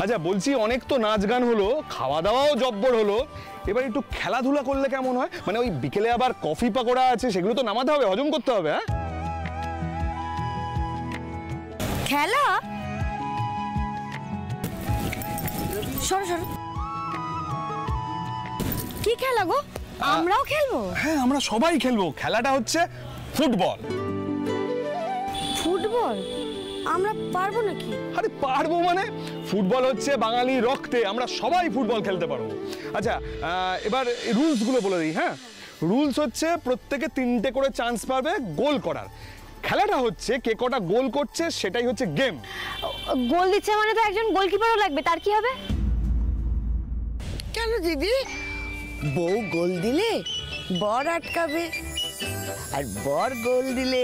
আচ্ছা বলছি, অনেক তো নাচ গান হলো, খাওয়া দাওয়াও জব্বর হলো, এবার একটু খেলাধুলা করলে কেমন হয়? মানে ওই বিকেলে আবার কফি পাকোড়া আছে, সেগুলো তো নামাতে হবে, হজম করতে হবে। হ্যাঁ, খেলা? সরো সরো, কি খেলা গো? আমরাও খেলবো? হ্যাঁ, আমরা সবাই খেলবো। খেলাটা হচ্ছে ফুটবল। ফুটবল? আমরা পারবো নাকি? আরে পারবো মানে, ফুটবল হচ্ছে বাঙালি রক্তে, আমরা সবাই ফুটবল খেলতে পারবো। আচ্ছা, এবার রুলস গুলো বলে দিই। হ্যাঁ, রুলস হচ্ছে প্রত্যেকে 3টে করে চান্স পাবে গোল করার। খেলাটা হচ্ছে কে কটা গোল করছে সেটাই হচ্ছে গেম। গোল দিচ্ছে মানে তো একজন গোলকিপারও লাগবে, তার কি হবে? কেন দিদি? বউ গোল দিলে বর আটকাবে, আর বর গোল দিলে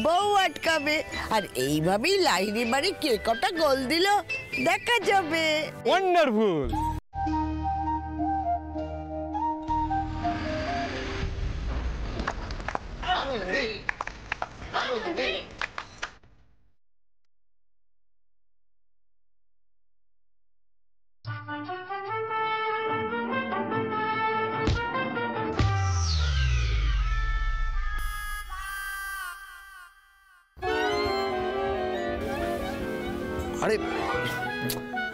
বউ আটকাবে, আর এইভাবেই লাইনে বাড়ি কে কটা গোল দিল দেখা যাবে। ওয়ান্ডারফুল। আরে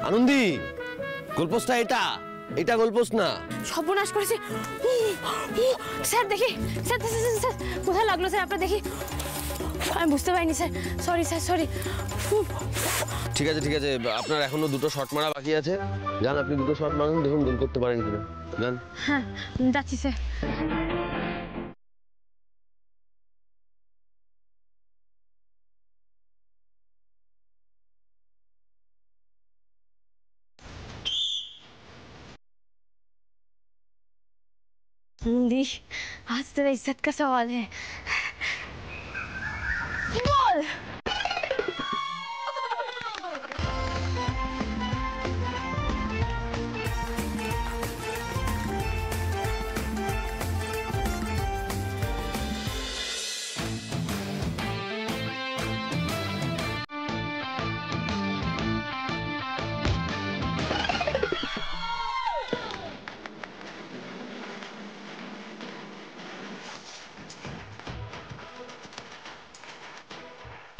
আনন্দী, গোলপোস্টটা এটা, এটা গোলপোস্ট না। সর্বনাশ করেছে স্যার। দেখি স্যার, স্যার কোথায় লাগলো স্যার? আপনার দেখি, আমি বুঝতে পারিনি স্যার, সরি স্যার, সরি। ঠিক আছে ঠিক আছে, আপনার এখনো 2টো শট মারা বাকি আছে। যান, আপনি 2টো শট মারুন, দেখুন গোল করতে পারেন কিনা। যান। হ্যাঁ, যাচ্ছি স্যার। दी, आज तेरा इज्जत का सवाल है। Ball.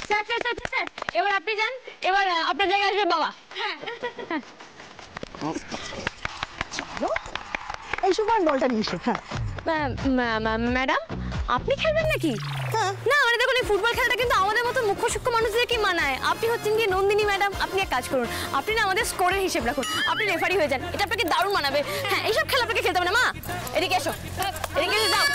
Sir sir sir sir, এবার আপনি যান, এবার আপনার জায়গায় আসবে বাবা। হ্যাঁ, এই সময় বলটা নিয়ে এসো। হ্যাঁ ম্যাডাম, আপনি খেলবেন নাকি? না মানে দেখুন, এই ফুটবল খেলাটা কিন্তু আমাদের মতো মুখ্য সূক্ষ্ম মানুষদেরকে মানায়। আপনি হচ্ছেন কি নন্দিনী ম্যাডাম, আপনি এক কাজ করুন, আপনি না আমাদের স্কোরের হিসেব রাখুন, আপনি রেফারি হয়ে যান, এটা আপনাকে দারুণ মানাবে। হ্যাঁ, এইসব খেলা আপনাকে খেলতে হবে না। মা, এদিকে এসো, এদিকে এসে যাও।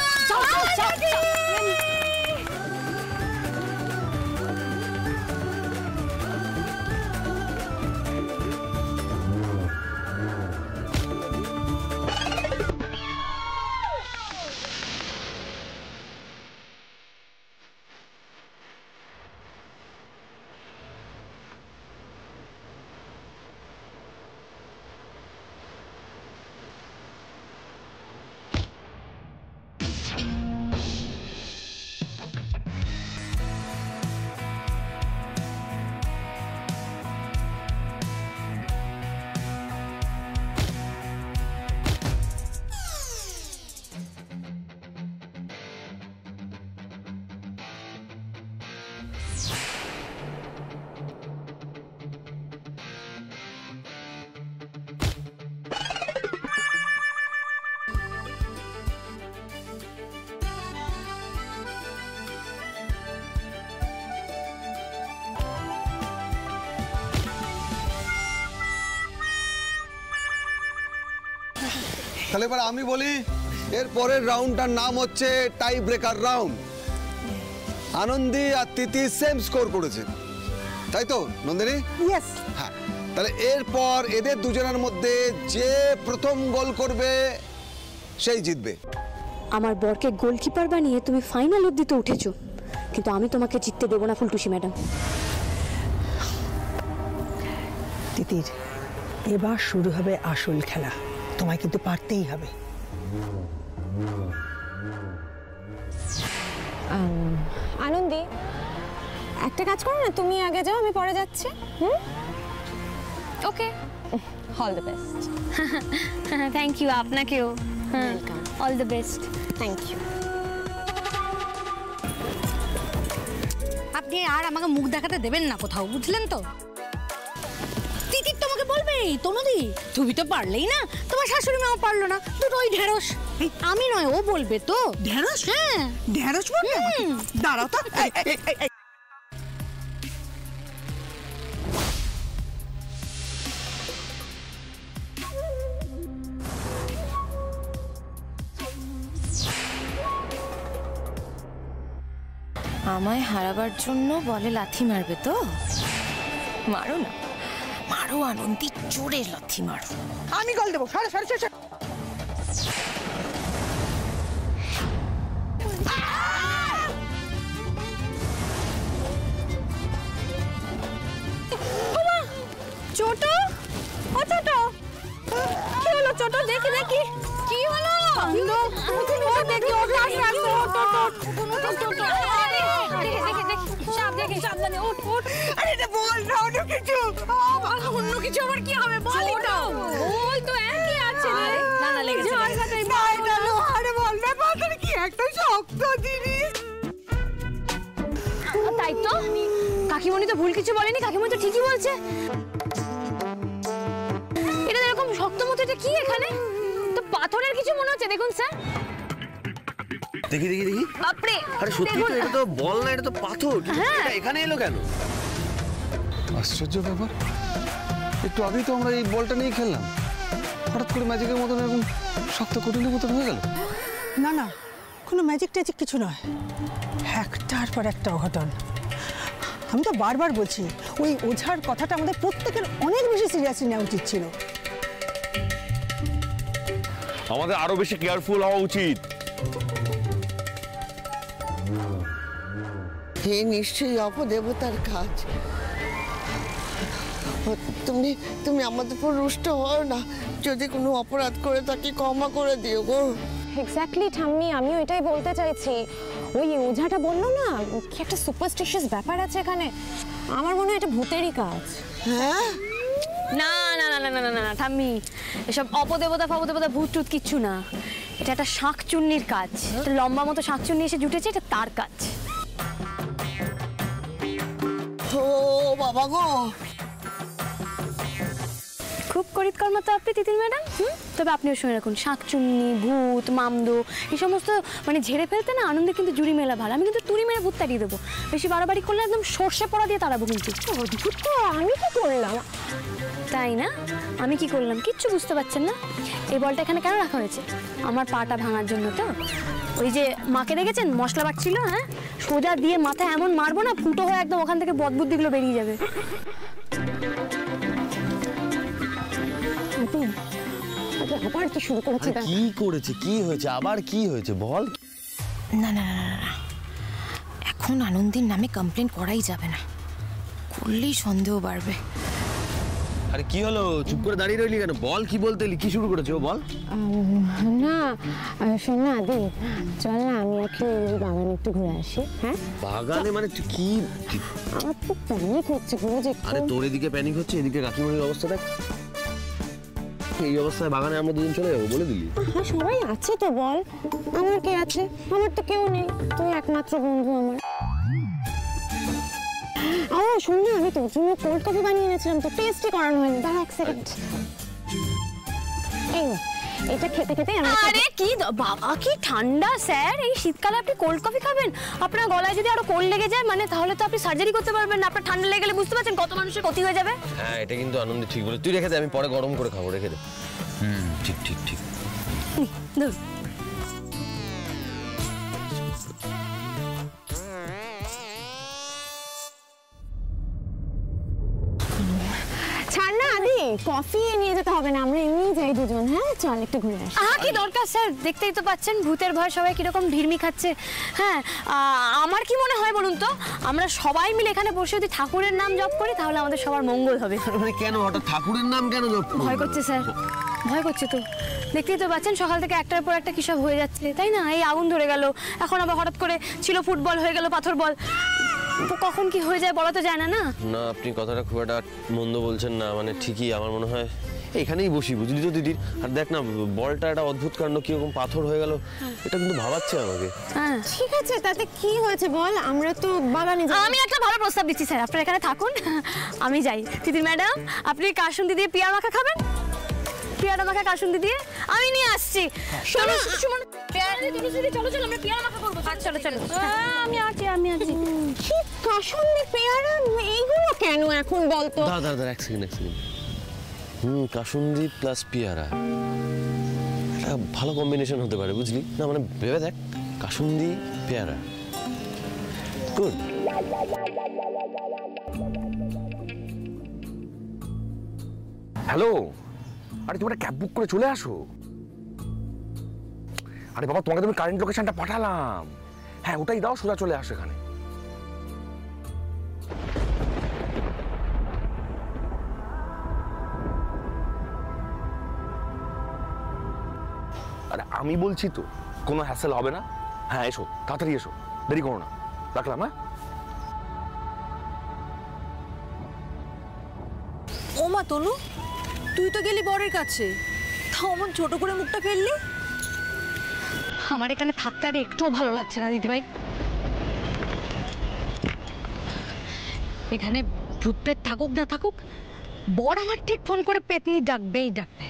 তাহলে এবার আমি বলি, এর পরের রাউন্ডটার নাম হচ্ছে টাই ব্রেকার রাউন্ড। আনন্দী আর তিথি সেম স্কোর করেছে, তাই তো নন্দিনী? ইয়েস। হ্যাঁ, তাহলে এরপর এদের দুজনের মধ্যে যে প্রথম গোল করবে সেই জিতবে। আমার বরকে গোলকিপার বানিয়ে তুমি ফাইনাল অবধি তো উঠেছো, কিন্তু আমি তোমাকে জিততে দেবো না ফুলটুসি ম্যাডাম। তিতির, এবার শুরু হবে আসল খেলা, তোমায় কিন্তু পারতেই হবে। আনন্দী, একটা কাজ করো না, তুমি আগে যাও, আমি পরে যাচ্ছি। Okay. All the best. Thank you, আপনাকেও। Welcome, all the best. Thank you. আপনি আর আমাকে মুখ দেখাতে দেবেন না কোথাও, বুঝলেন তো? তিতির তোমাকে বলবেই, তনুদি তুমি তো পারলেই না, তোমার শাশুড়ি মাও পারলো না, দুটো ওই ঢেঁড়স। আমি নয়, ও বলবে তো। ঢেঁড়স? হ্যাঁ, ঢেঁড়স বলবে? দাঁড়াও তো। আমায় হারাবার জন্য বলে লাথি মারবে তো? মারো না, মারো আনন্দী, জোরে লাথি মারো। আমি গোল দেবো। সরে সরে সরে। ছোট, ও ছোট, কি হলো ছোট? দেখি দেখি কি হলো। দেখি ওটা আসো, সাবধানে ওঠ ওঠ। আরে এটা বল না, অন্য কিছু। অন্য কিছু আবার কি হবে? বল তো। ওই তো একই আছে রে। না না, লেগেছে। না না, আরে বল না, পাথর কি একটা শক্ত জিনিস। তাই তো, কাকিমণি তো ভুল কিছু বলেনি, কাকিমণি তো ঠিকই বলছে। এটা এরকম শক্ত মতো, এটা কি এখানে? তো পাথরের কিছু মনে হচ্ছে, দেখুন স্যার। দেখি দেখি দেখি। বাপরে, আরে সত্যি তো, এটা তো বল না, এটা তো পাথর। এটা এখানে এলো কেন? আশ্চর্য ব্যাপার, একটু আগেই তো আমরা এই বলটা নিয়ে খেললাম, হঠাৎ করে ম্যাজিকের মতন এরকম শক্ত কঠিনের মতন হয়ে গেল। না না, কোনো ম্যাজিক ট্যাজিক কিছু নয়, একটার পর একটা অঘটন। আমি তো বারবার বলছি, ওই ওঝার কথাটা আমাদের প্রত্যেকের অনেক বেশি সিরিয়াসলি নেওয়া উচিত ছিল। আমাদের আরো বেশি কেয়ারফুল হওয়া উচিত। হে নিশ্চয়ই অপদেবতার কাজ। তুমি তুমি আমাদের উপর রুষ্ট হও না, যদি কোনো অপরাধ করে থাকি ক্ষমা করে দিও গো। এক্স্যাক্টলি ঠাম্মি, আমিও এটাই বলতে চাইছি। ওই ওঝাটা বললো না, কি একটা সুপারস্টিশিয়াস ব্যাপার আছে এখানে। আমার মনে হয় এটা ভূতেরই কাজ। হ্যাঁ, না না না না না না না ঠাম্মি, এসব অপদেবতা ফপদেবতা ভূত টুত কিচ্ছু না। এটা একটা শাঁকচুন্নির কাজ। একটা লম্বা মতো শাঁকচুন্নি এসে জুটেছে, এটা তার কাজ। ও বাবা গো, খুব করিতকর্মা তো আপনি তিতির ম্যাডাম। তবে আপনিও শুনে রাখুন, শাঁকচুন্নি, ভূত, মামদো এই সমস্ত মানে ঝেড়ে ফেলতে না আনন্দে কিন্তু জুড়ি মেলা ভালো। আমি কিন্তু তুড়ি মেরে ভূত তাড়িয়ে দেবো। বেশি বাড়াবাড়ি করলে একদম সর্ষে পড়া দিয়ে তাড়াবো কিন্তু। অদ্ভুত তো, আমি কি করলাম? তাই না, আমি কি করলাম কিচ্ছু বুঝতে পারছেন না? এই বলটা এখানে কেন রাখা হয়েছে? আমার পাটা ভাঙার জন্য তো। ওই যে মাকে দেখেছেন মশলা বাটছিল, হ্যাঁ, সোজা দিয়ে মাথায় এমন মারবো না, ফুটো হয়ে একদম ওখান থেকে বদবুদ্দিগুলো বেরিয়ে যাবে। আবার কি শুরু করেছে? কি করেছে, কি হয়েছে, আবার কি হয়েছে বল। না না না না, এখন আনন্দের নামে কমপ্লেন করাই যাবে না, করলেই সন্দেহ বাড়বে। আরে কি হলো, চুপ করে দাঁড়িয়ে রইলি কেন? বল, কি বলতে এলি, কি শুরু করেছে ও, বল। না শোন না আদি, চল না আমি একটু বাগানে একটু ঘুরে আসি। হ্যাঁ, বাগানে মানে তুই কি? আমার তো প্যানিক হচ্ছে পুরো যে। আরে তোর এদিকে প্যানিক হচ্ছে, এদিকে কাকিমণির অবস্থা দেখ। এই অবস্থায় বাগানে আমরা দুজন চলে যাবো বলে দিলি? হ্যাঁ, সবাই আছে তো, বল আমার কে আছে? আমার তো কেউ নেই, তুই একমাত্র বন্ধু আমার। ও শোন না, আমি তোর জন্য কোল্ড কফি বানিয়ে এনেছিলাম, তো টেস্টই করানো হয়নি। দাঁড়া এক সেকেন্ড। এই নে, এটা খেতে খেতে আরে কি বাবা, কি ঠান্ডা স্যার! এই শীতকালে আপনি কোল্ড কফি খাবেন? আপনার গলায় যদি আরো কোল্ড লেগে যায়, মানে তাহলে তো আপনি সার্জারি করতে পারবেন না। আপনার ঠান্ডা লেগে গেলে বুঝতে পারছেন কত মানুষের ক্ষতি হয়ে যাবে। হ্যাঁ, এটা কিন্তু আনন্দ ঠিক বলে। তুই রেখে দে, আমি পরে গরম করে খাবো, রেখে দে। ঠিক ঠিক ঠিক। ধর। ছাড় না আদি, কফি নিয়ে যেতে হবে না, আমরা এমনিই যাই দুজন। হ্যাঁ চল একটু ঘুরে আসি। কি দরকার স্যার, দেখতেই তো পাচ্ছেন ভূতের ভয় সবাই কিরকম ঢিরমি খাচ্ছে। হ্যাঁ, আমার কি মনে হয় বলুন তো, আমরা সবাই মিলে এখানে বসে যদি ঠাকুরের নাম জপ করি তাহলে আমাদের সবার মঙ্গল হবে। মানে কেন হঠাৎ ঠাকুরের নাম কেন জপ করবো? ভয় করছে স্যার, ভয় করছে তো। দেখতেই তো পাচ্ছেন সকাল থেকে একটার পর একটা কিসব হয়ে যাচ্ছে, তাই না? এই আগুন ধরে গেল, এখন আবার হঠাৎ করে ছিল ফুটবল, হয়ে গেল পাথর বল। কখন কি হয়ে যায় বলা তো যায় না। না না, আপনি কথাটা খুব একটা মন্দ বলছেন না, মানে ঠিকই আমার মনে হয় এখানেই বসি, বুঝলি তো দিদির। আর দেখ না, বলটা একটা অদ্ভুত কাণ্ড, কিরকম পাথর হয়ে গেল, এটা কিন্তু ভাবাচ্ছে আমাকে। ঠিক আছে, তাতে কি হয়েছে বল, আমরা তো বাগানে যাব। আমি একটা ভালো প্রস্তাব দিচ্ছি স্যার, আপনারা এখানে থাকুন, আমি যাই। তিতির ম্যাডাম, আপনি কাসুন্দি দিয়ে পিয়ার মাখা খাবেন? পিয়ার মাখা কাসুন্দি দিয়ে আমি নিয়ে আসছি। চলো সুমন, চলো চলো আমরা পিয়ার মাখা করবো। চলো চলো, আমি আছি। কি কাসুন্দি পেয়ারা এইগুলো কেন এখন বলতো? দাঁড়া এক সেকেন্ড। কাসুন্দি প্লাস পেয়ারা, এটা ভালো কম্বিনেশন হতে পারে, বুঝলি না? মানে ভেবে দেখ, কাসুন্দি পেয়ারা, গুড। হ্যালো, আরে তুমি একটা ক্যাব বুক করে চলে আসো। আরে বাবা, তোমাকে তুমি কারেন্ট লোকেশনটা পাঠালাম। হ্যাঁ, ওটাই দাও, সোজা চলে আসো এখানে। আরে আমি বলছি তো, কোনো হ্যাসেল হবে না। হ্যাঁ এসো, তাড়াতাড়ি এসো, দেরি করো না। রাখলাম। হ্যাঁ, ওমা তনু, তুই তো গেলি বরের কাছে, তাও আমার ছোট করে মুখটা ফেললি। আমার এখানে থাকতে আর একটুও ভালো লাগছে না দিদিভাই। এখানে ভূত প্রেত থাকুক না থাকুক, বর আমার ঠিক ফোন করে পেতনি ডাকবেই ডাকবে।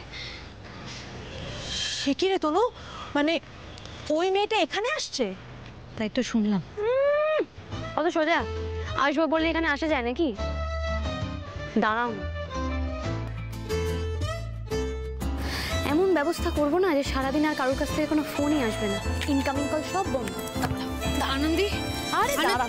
সে কি রে তনু, মানে ওই মেয়েটা এখানে আসছে? তাই তো শুনলাম। অত সোজা আসবো বললে এখানে আসা যায় নাকি? দাঁড়াও, এমন ব্যবস্থা করবো না যে সারাদিন আর কারোর কাছ থেকে কোনো ফোনই আসবে না, ইনকামিং কল সব বন্ধ। আনন্দি, আরে দাঁড়া,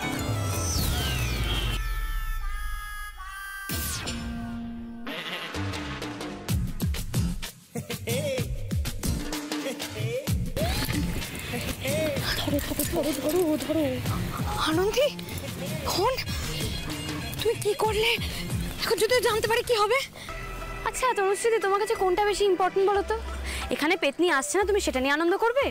ধরো। আনন্দি, ফোন তুই কি করলে? এখন যদি জানতে পারি কি হবে? আচ্ছা তনুশ্রীদি, তোমার কাছে কোনটা বেশি ইম্পর্টেন্ট বলো তো? এখানে পেতনি আসছে না, তুমি সেটা নিয়ে আনন্দ করবে,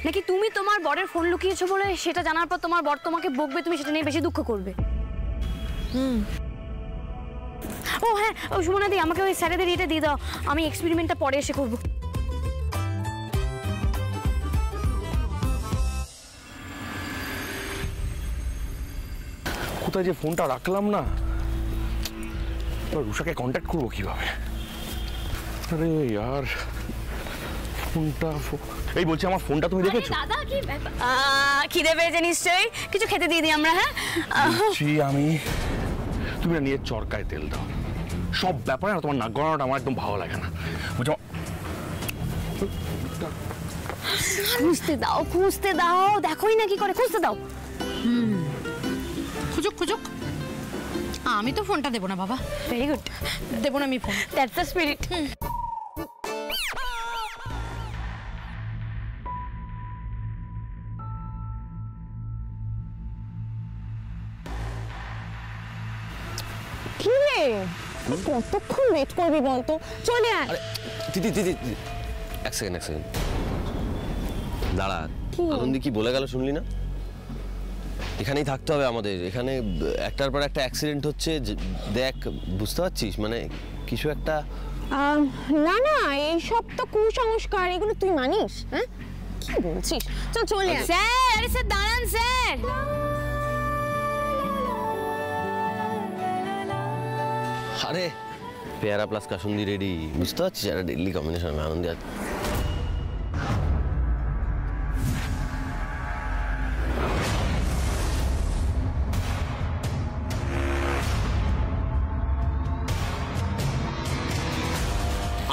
নাকি তুমি তোমার বরের ফোন লুকিয়েছো বলে সেটা জানার পর তোমার বর তোমাকে বকবে, তুমি সেটা নিয়ে বেশি দুঃখ করবে? ও হ্যাঁ, ও সুমনাদি, আমাকে ওই স্যারেদের এটা দিয়ে দাও, আমি এক্সপেরিমেন্টটা পরে এসে করবো। কোথায় যে ফোনটা রাখলাম না, রুষাকে কন্ট্যাক্ট করবো কিভাবে? আরে ইয়ার, ফোনটা এই বলছি, আমার ফোনটা তুমি দেখেছো? দাদা কি খিদে পেয়েছে নিশ্চয়ই, কিছু খেতে দিয়ে দিই আমরা। হ্যাঁ আমি, তুমি না নিয়ে চরকায় তেল দাও, সব ব্যাপারে না তোমার নাক গলানোটা আমার একদম ভালো লাগে না, বুঝছো? খুঁজতে দাও, দেখোই না কি করে, খুঁজতে দাও। খুঁজুক, আমি তো ফোনটা দেবো না বাবা। ভেরি গুড, দেবো না আমি ফোন, দ্যাটস দ্য স্পিরিট। কি রে, কতক্ষণ ওয়েট করবি বলতো? চলে আয়। আরে দিদি এক সেকেন্ড দাঁড়া। আনন্দি কি বলে গেল শুনলি না? এখানেই থাকতে হবে আমাদের, এখানে একটার পর একটা অ্যাক্সিডেন্ট হচ্ছে, দেখ বুঝতে পারছিস, মানে কিছু একটা। না এইসব তো কুসংস্কার, এগুলো তুই মানিস? হ্যাঁ, কি বলছিস? চলে আয়। স্যার, আরে স্যার দাঁড়ান স্যার। আরে পেয়ারা প্লাস কাসুন্দি রেডি, বুঝতে পারছিস? একটা ডেডলি কম্বিনেশন। আনন্দি আছে।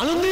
আনন্দি,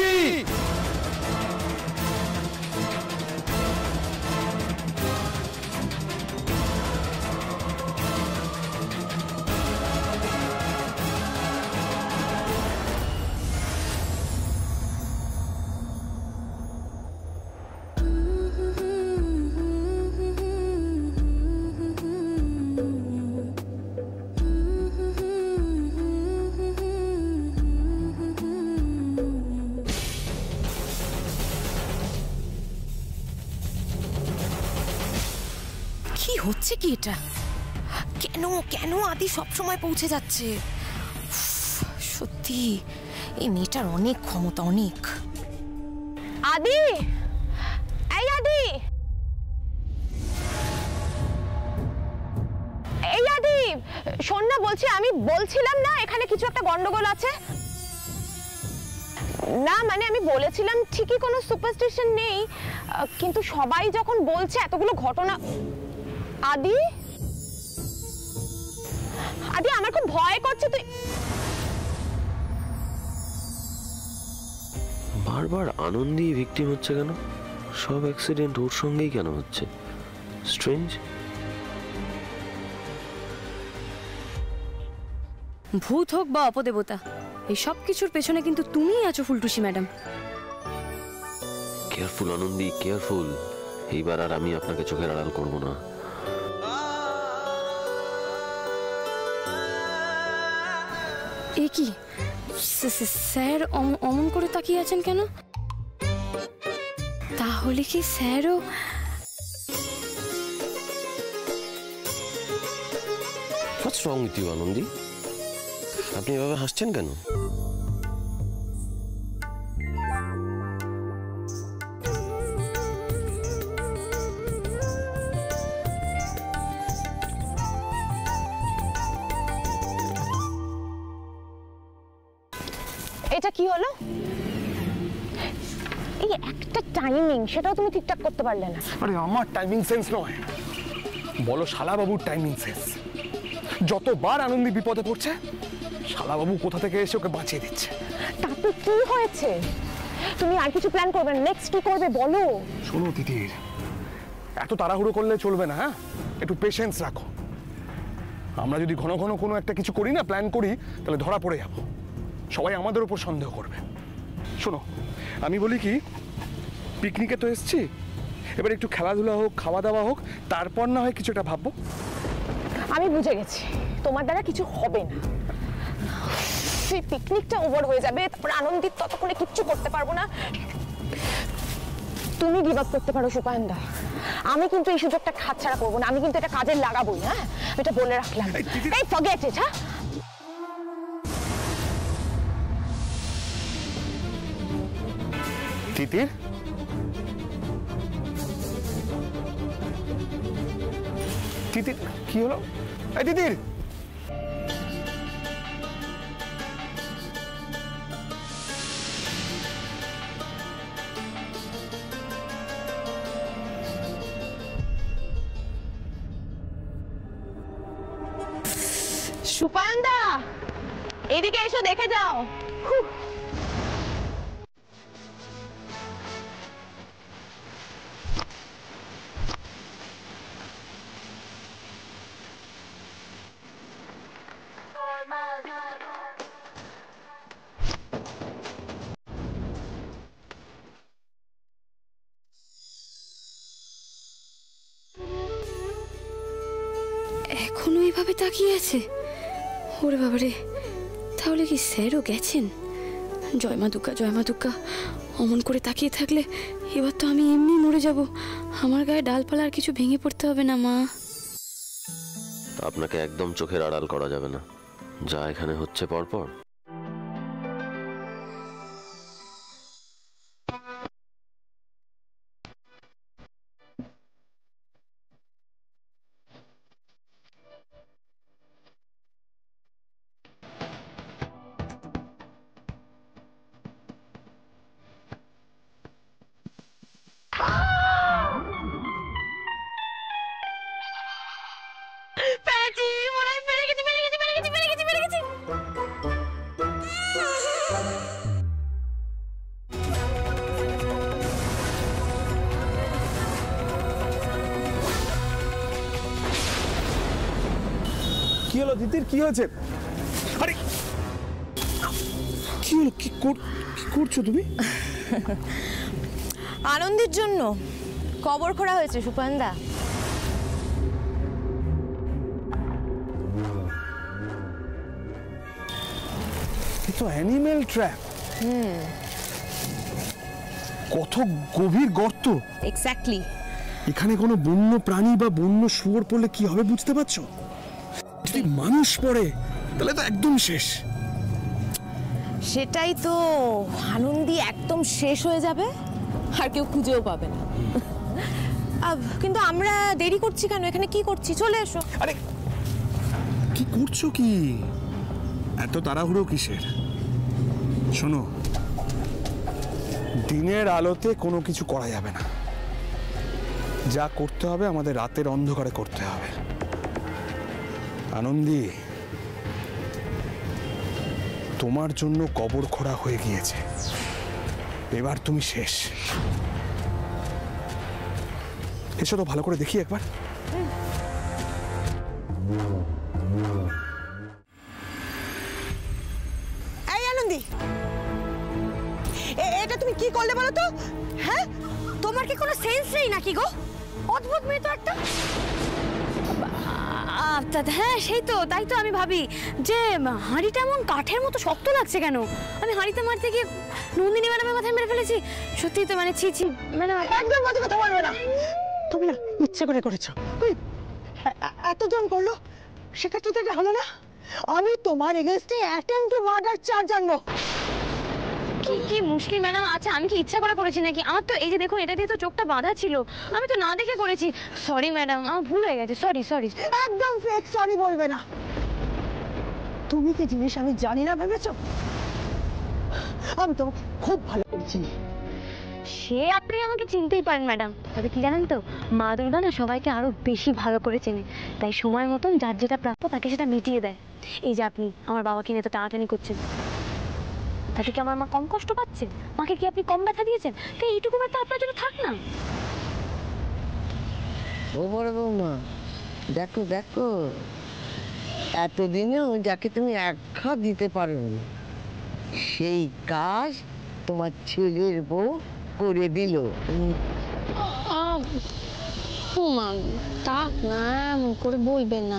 কি হচ্ছে কি এটা? কেন কেন আদি সব সময় পৌঁছে যাচ্ছে? সত্যি এই মেয়েটার অনেক ক্ষমতা, অনেক। আদি, এই আদি, এই আদি, শোন না, বলছি, আমি বলছিলাম না এখানে কিছু একটা গন্ডগোল আছে। না মানে আমি বলেছিলাম ঠিকই কোনো সুপারস্টিশন নেই, কিন্তু সবাই যখন বলছে এতগুলো ঘটনা। আদি, আদি, আমার খুব ভয় করছে। তুই বারবার আনন্দী ভিকটিম হচ্ছে কেন? সব অ্যাক্সিডেন্ট ওর সঙ্গেই কেন হচ্ছে? স্ট্রেঞ্জ। ভূত হোক বা অপদেবতা, এই সব কিছুর পেছনে কিন্তু তুমিই আছো ফুলটুসি ম্যাডাম। Careful Anandi, careful. এইবার আর আমি আপনাকে চোখের আড়াল করব না। এ কি স্যার অমন করে তাকিয়ে আছেন কেন? তাহলে কি স্যারও? হোয়াটস রং উইথ ইউ আনন্দী? আপনি এভাবে হাসছেন কেন? এটা কি হলো? এই একটা টাইমিং, সেটাও তুমি ঠিকঠাক করতে পারলে না। আরে আমার টাইমিং সেন্স নয়, বলো শালাবাবুর টাইমিং সেন্স। যতবার আনন্দী বিপদে পড়ছে, শালাবাবু কোথা থেকে এসে ওকে বাঁচিয়ে দিচ্ছে। তাতে কি হয়েছে? তুমি আর কিছু প্ল্যান করবে না? নেক্সট কি করবে বলো? শোনো তিতির, এত তাড়াহুড়ো করলে চলবে না, হ্যাঁ? একটু পেশেন্স রাখো। আমরা যদি ঘন ঘন কোনো একটা কিছু করি না, প্ল্যান করি, তাহলে ধরা পড়ে যাব। সবাই আমাদের উপর সন্দেহ করবে। শোনো, আমি বলি কি, পিকনিকে তো এসছি, এবার একটু খেলাধুলা হোক, খাওয়া দাওয়া হোক, তারপর না হয় কিছুটা ভাববো। আমি বুঝে গেছি, তোমার দ্বারা কিছু হবে না। সেই পিকনিকটা ওভার হয়ে যাবে, তারপর আনন্দিত ততক্ষণে কিচ্ছু করতে পারবো না। তুমি গিভ আপ করতে পারো সুপায়নদা, আমি কিন্তু এই সুযোগটা হাতছাড়া করবো না। আমি কিন্তু এটা কাজে লাগাবোই, হ্যাঁ? এটা বলে রাখলাম। এই ফরগেট ইট, হ্যাঁ? তিতির, তিতির কি হলো? এই তিতির, সুপায়নদা, এদিকে এসো, দেখে যাও। এখনো এইভাবে তাকিয়ে আছে? ওরে বাবারে, তাহলে কি স্যারও গেছেন? জয় মা দুর্গা, জয় মা দুর্গা। অমন করে তাকিয়ে থাকলে এবার তো আমি এমনি মরে যাব। আমার গায়ে ডালপালা আর কিছু ভেঙে পড়তে হবে না মা। আপনাকে একদম চোখের আড়াল করা যাবে না, যা এখানে হচ্ছে পরপর। কি হলো তিতির, কি হয়েছে? আরে কি হলো? কি করছো তুমি? আনন্দের জন্য কবর খোঁড়া হয়েছে সুপায়নদা। এ তো অ্যানিমেল ট্র্যাপ। কত গভীর গর্ত। এক্স্যাক্টলি। এখানে কোনো বন্য প্রাণী বা বন্য শুয়োর পড়লে কি হবে বুঝতে পারছো? যদি মানুষ পড়ে তাহলে তো একদম শেষ। সেটাই তো, আনন্দী একদম শেষ হয়ে যাবে আর কেউ খুঁজেও পাবে না। কিন্তু আমরা দেরি করছি কেন? এখানে কি করছি? চলে এসো। আরে কি করছো কি? এত তাড়াহুড়ো কিসের? শোনো, দিনের আলোতে কোনো কিছু করা যাবে না। যা করতে হবে আমাদের রাতের অন্ধকারে করতে হবে। আনন্দী, তোমার জন্য কবর খোঁড়া হয়ে গিয়েছে, এবার তুমি শেষ। এসো তো ভালো করে দেখি একবার। এই আনন্দী, এটা তুমি কি করলে বলো তো? হ্যাঁ, তোমার কি কোনো সেন্স নেই নাকি গো? অদ্ভুত মেয়ে তো একটা। হ্যাঁ সেই তো, তাই তো আমি ভাবি যে হাঁড়িটা এমন কাঠের মতো শক্ত লাগছে কেন। আমি হাঁড়িতে মারতে গিয়ে নন্দিনী ম্যাডামের মাথায় মেরে ফেলেছি। সত্যি তো, মানে ছি ছি ম্যাডাম, একদম বাজে কথা বলবে না। তুমি না ইচ্ছে করে করেছো। এতজন করলো, সেক্ষেত্রে তো এটা হলো না। আমি তোমার এগেইনস্টে অ্যাটেম্প্ট টু মার্ডার চার্জ আনবো। কি মুশকিল ম্যাডাম। আচ্ছা আমি কি ইচ্ছা করে করেছি নাকি? আমার তো এই যে দেখুন, এটা দিয়ে তো চোখটা বাঁধা ছিল, আমি তো না দেখে করেছি। সরি ম্যাডাম, আমার ভুল হয়ে গেছে। Sorry sorry. একদম ফেক সরি বলবে না। তুমি কি জিনিস আমি জানি না ভেবেছো? আমি তো খুব ভালো করছি। সে আপনি আমাকে চিনতেই পারেন ম্যাডাম, তবে কি জানেন তো, মা দুর্গা না সবাইকে আরো বেশি ভালো করে চেনে, তাই সময় মতন যার যেটা প্রাপ্য তাকে সেটা মিটিয়ে দেয়। এই যে আপনি আমার বাবাকে নিয়ে তো টানাটানি করছেন, তাতে কি আমার মা কম কষ্ট পাচ্ছে? মাকে কি আপনি কম ব্যথা দিয়েছেন? তাই এইটুকু ব্যথা আপনার জন্য থাক না। ও বড় বৌমা, দেখো দেখো, এতদিনেও যাকে তুমি এক ঘা দিতে পারো সেই কাজ তোমার ছেলের বউ করে দিল। মা থাক না, এমন করে বলবেন না।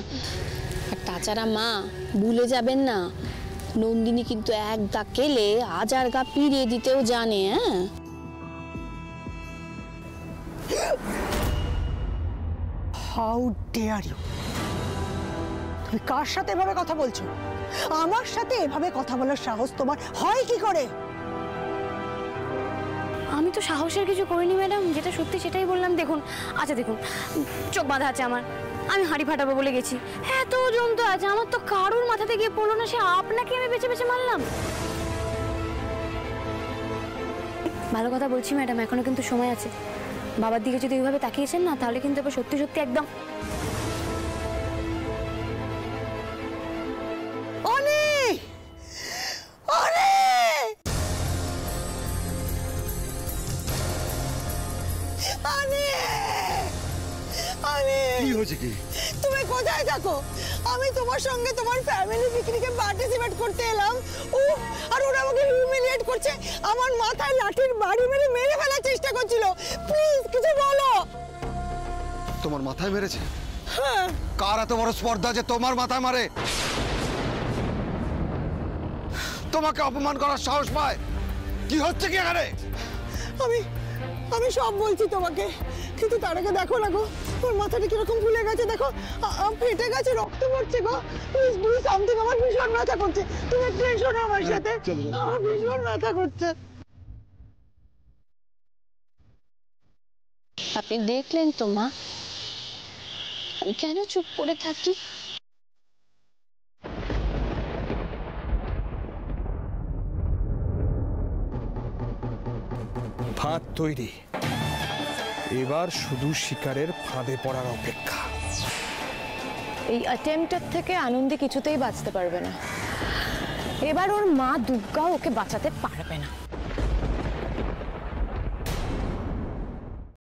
আর তাছাড়া মা ভুলে যাবেন না, নন্দিনী কিন্তু এক গা কেলে হাজার গা পিড়িয়ে দিতেও জানে। হ্যাঁ, হাউ ডেয়ার ইউ! তুমি কার সাথে এভাবে কথা বলছো? আমার সাথে এভাবে কথা বলার সাহস তোমার হয় কি করে? আমি তো সাহসের কিছু করিনি ম্যাডাম, যেটা সত্যি সেটাই বললাম। দেখুন, আচ্ছা দেখুন, চোখ বাঁধা আছে আমার, আমি হাঁড়ি ফাটাবো বলে গেছি। এত জন তো আছে, আমার তো কারুর মাথাতে গিয়ে পড়লো না, সে আপনাকে আমি বেছে বেছে মারলাম। ভালো কথা বলছি ম্যাডাম, এখনো কিন্তু সময় আছে। বাবার দিকে যদি ওইভাবে তাকিয়েছেন না, তাহলে কিন্তু এবার সত্যি সত্যি একদম তুমি কোথায় থাকো? আমি তোমার সঙ্গে তোমার ফ্যামিলি পিকনিকে পার্টিসিপেট করতে এলাম, আর ওরা আমাকে হিউমিলিয়েট করছে, আমার মাথায় লাঠির বাড়ি মেরে মেরে ফেলার চেষ্টা করছিল। প্লিজ কিছু বলো। তোমার মাথায় মেরেছে? হ্যাঁ। কার এত বড় স্পর্ধা যে তোমার মাথায় মারে? তোমাকে অপমান করার সাহস পায়? কি হচ্ছে কি এখানে? আমি সব বলছি তোমাকে, কিন্তু তার আগে দেখো না গো, ওর মাথাটা কিরকম ফুলে গেছে, দেখো ফেটে গেছে, রক্ত পড়ছে গো। প্লিজ ডু সামথিং, আমার ভীষণ ব্যথা করছে। তুমি একটু এসো না আমার সাথে, আমার ভীষণ ব্যথা করছে। আপনি দেখলেন তো মা, আমি কেন চুপ করে থাকি? ফাঁদ তৈরি, এবার শুধু শিকারের ফাঁদে পড়ার অপেক্ষা। এই অ্যাটেম্পটার থেকে আনন্দী কিছুতেই বাঁচতে পারবে না। এবার ওর মা দুর্গা ওকে বাঁচাতে পারবে না।